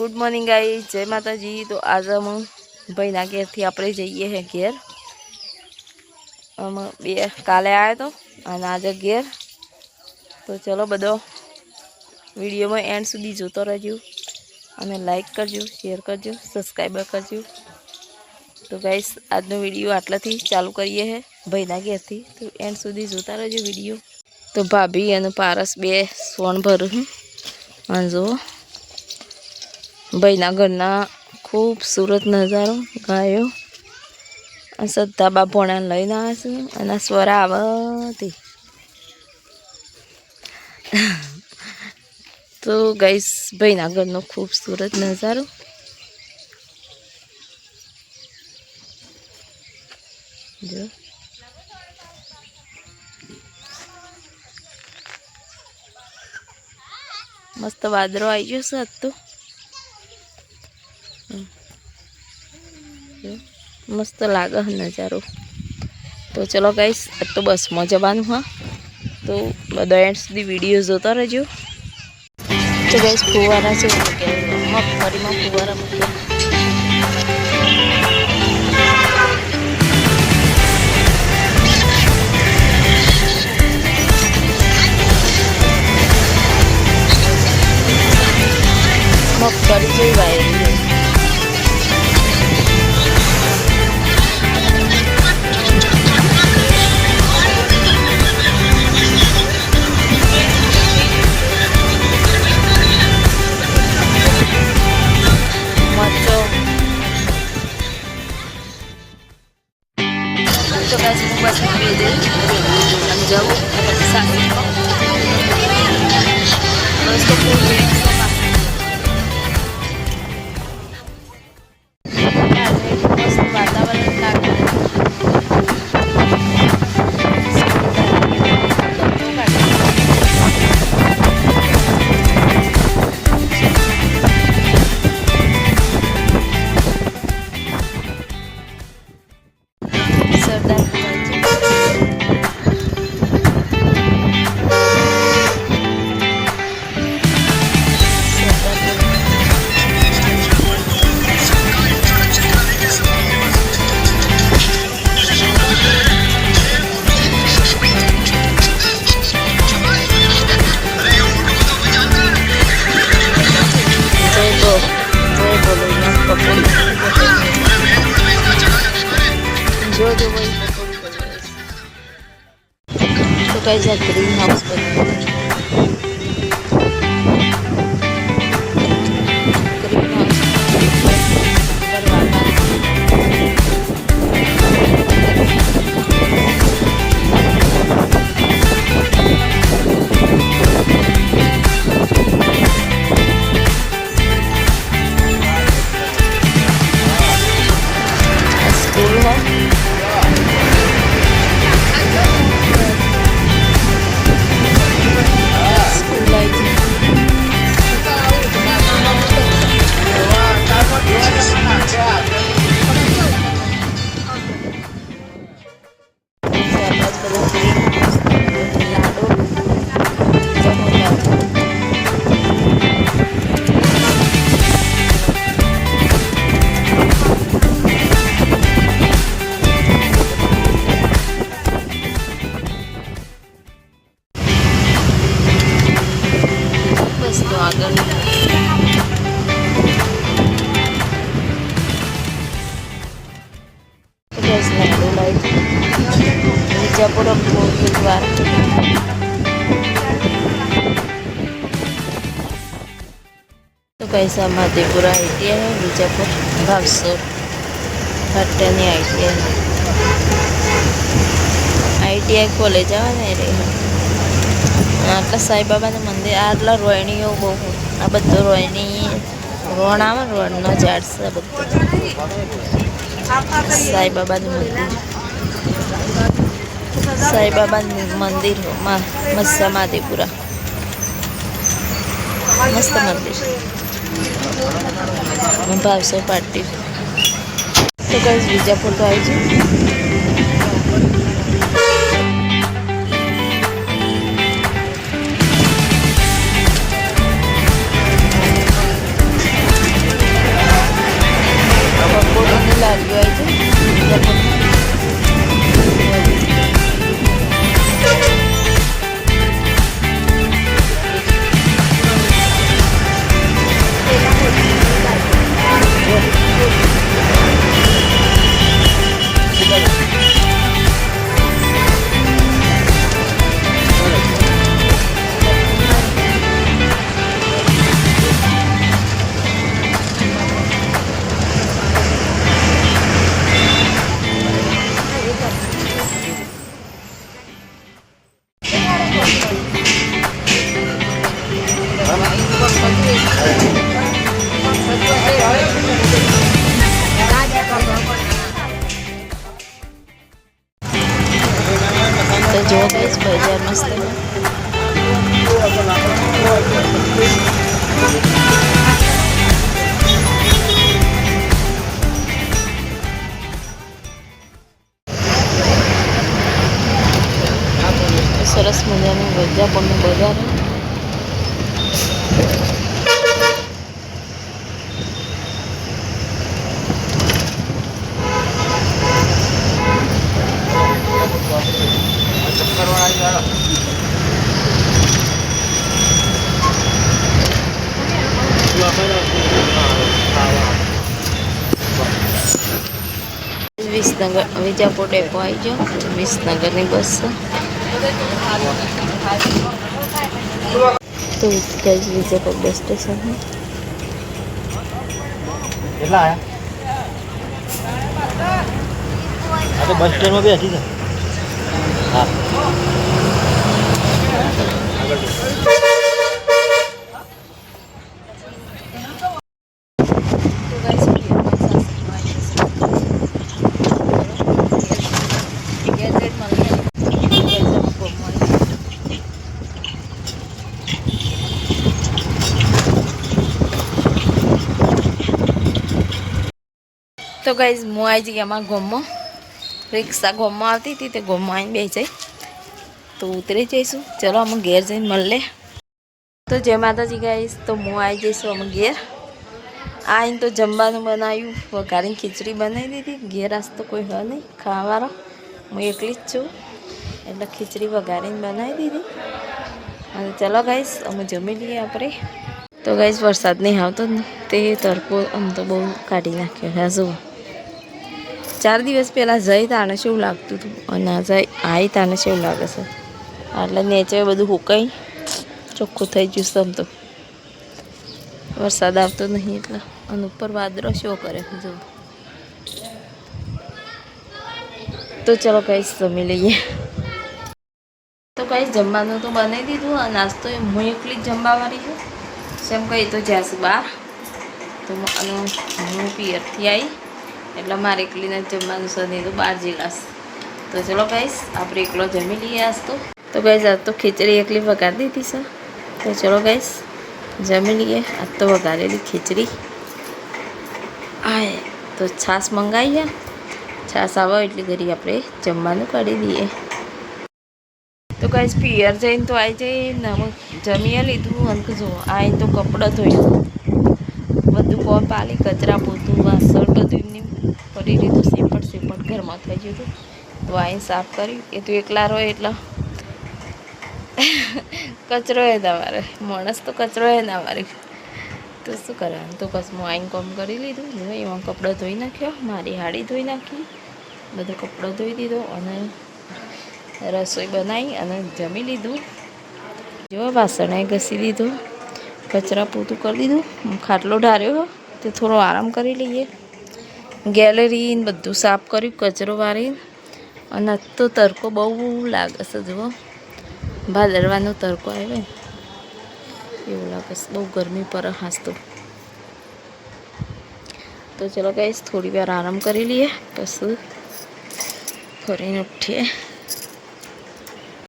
Good morning guys, जय माता जी। तो आज हम भाईना घेर थी આપણે જઈએ હે ઘેર। બે કાલે આવ્યો તો અને આજે ઘેર। તો ચલો બધો વિડીયોમાં એન્ડ સુધી જોતો રહેજો અને લાઈક કરજો, શેર કરજો, સબસ્ક્રાઈબ કરજો। તો ગાઈસ આજનો વિડીયો આટલાથી ચાલુ કરીએ હે ભાઈના ઘેરથી। તો એન્ડ સુધી જોતા રહેજો વિડીયો। તો ભાભી અને પારસ બે સોન ભરું અને જો ભાઈના ઘરના खूबसूरत नजारो गायो सत्ता बापोने लईने आवे छे अने स्वरा आवती। तो गाइस भाईना घरनो खूबसूरत नजारो जो मस्त वादरो आई गयो छे। तो मस्त लागे नजारो। तो चलो गाइस अब तो बस में जवानुं हाँ। तो बधा एंड सुधी विडियो जोता रहो। तो गाइस फुवारा से मगफड़ी में फुवारा मूक्या मगफड़ी जेवी वायरी है। तो बस बस जाऊँ वातावरण जो वही तो कैसा ग्रीन हाउस स्कूल है। तो आगे विजापुरम द्वार तो कैसा मधेपुरा ITI है विजापुर भावसर भट्टानी ITI कॉलेज आने रही आटला साई बाबा ने मंदिर आटला रोहिणीओ बहु आ बधो रोहिणी रोण आवे रोणनो झाड़ छे बधो साई बाबा नु मंदिर साई बाबा मंदिर मस्त माधेपुरा मस्त मंदिर भावसर पार्टी। तो गाइस विजापुर तो आई जी। વિસનગર વિજાપુર ડેપો આવી ગયો. વિસનગરની બસ તો ગાઈસ વિજાપુર બસ સ્ટેશન કેટલા આયા? આ તો બસ સ્ટેન્ડમાં બી હતી ને. હા તો ગાઈઝ હું આવી જઈ અમારા ગામમાં રિક્ષા ગામમાં આવતી હતી તે ગામમાં આવીને બેસી જાય તો ઉતરી જઈશું. ચલો અમે ઘેર જઈને મળે. તો જય માતાજી ગાઈઝ. તો હું આવી જઈશું અમે ઘેર આવીને તો જમવાનું બનાવ્યું. વઘારીને ખીચડી બનાવી દીધી. ઘેર આજ તો કોઈ હોય નહીં ખાવાવાળો, હું એકલી જ છું એટલે ખીચડી વઘારીને બનાવી દીધી. અને ચલો ગાઈઝ અમે જમી લઈએ આપણે. તો ગાઈઝ વરસાદ નહીં આવતો ને તે તડકો આમ તો બહુ કાઢી નાખ્યો છે. જુઓ 4 દિવસ પહેલાં જઈ તાને શું લાગતું હતું અને જઈ આવી તાને શું લાગે છે. એટલે નીચે બધું હુકાઈ ચોખ્ખું થઈ ગયું છે. આમ તો વરસાદ આવતો નહીં એટલે અને ઉપર વાદળો શું કરે જુઓ. તો ચલો ગાઈઝ જમી લઈએ. તો ગાઈઝ જમવાનું તો બનાવી દીધું અને નાસ્તો હું એકલી જ જમવાવાળી છું. સેમ કહી તો જ્યાંશું બહાર તો અને હું પિયરથી આવી એટલે મારે એકલીને જમવાનું છે નહીં તો બહાર જઈલાશ. તો ચલો ગાઈઝ આપણે એકલો જમી લઈએ આજ તો. તો ગાઈઝ આજ તો ખીચડી એકલી વઘારી દીધી છે. તો ચલો ગાઈઝ જમી લઈએ. આજ તો વઘારેલી ખીચડી. આય તો છાશ મંગાવીએ. છાશ આવે એટલી ઘડી આપણે જમવાનું કાઢી દઈએ. તો ગાઈઝ પિયર જઈને તો આવી જઈને અમે જમીએ લીધું અને જુઓ આવીને તો કપડાં ધોયું બધું કોમ પાલી કચરા પોતું વાસણ બધું એમની કરી દીધું. સેપટ ઘરમાં થઈ ગયું હતું તો આવીને સાફ કર્યું. એ તો એકલા રહે એટલે કચરો એ ના મારે માણસ તો કચરો એ ના મારે તો શું કરવાનું. તો બસ હું આવીને કામ કરી લીધું. એમાં કપડાં ધોઈ નાખ્યો. મારી હાડી ધોઈ નાખી. બધો કપડો ધોઈ દીધો અને રસોઈ બનાવી અને જમી લીધું. જો વાસણે ઘસી દીધું, કચરા પોતું કરી દીધું, ખાટલો ઢાર્યો તે થોડો આરામ કરી લઈએ. ગેલેરી બધું સાફ કર્યું કચરો વાળીને. અને તો તડકો બહુ લાગે છે. જુઓ ભાદરવાનો તડકો આવ્યો ને એવું લાગે છે. બહુ ગરમી પર હાસતો. તો ચલો ગાઈસ થોડી વાર આરામ કરી લઈએ પછી ફરીને ઉઠીએ.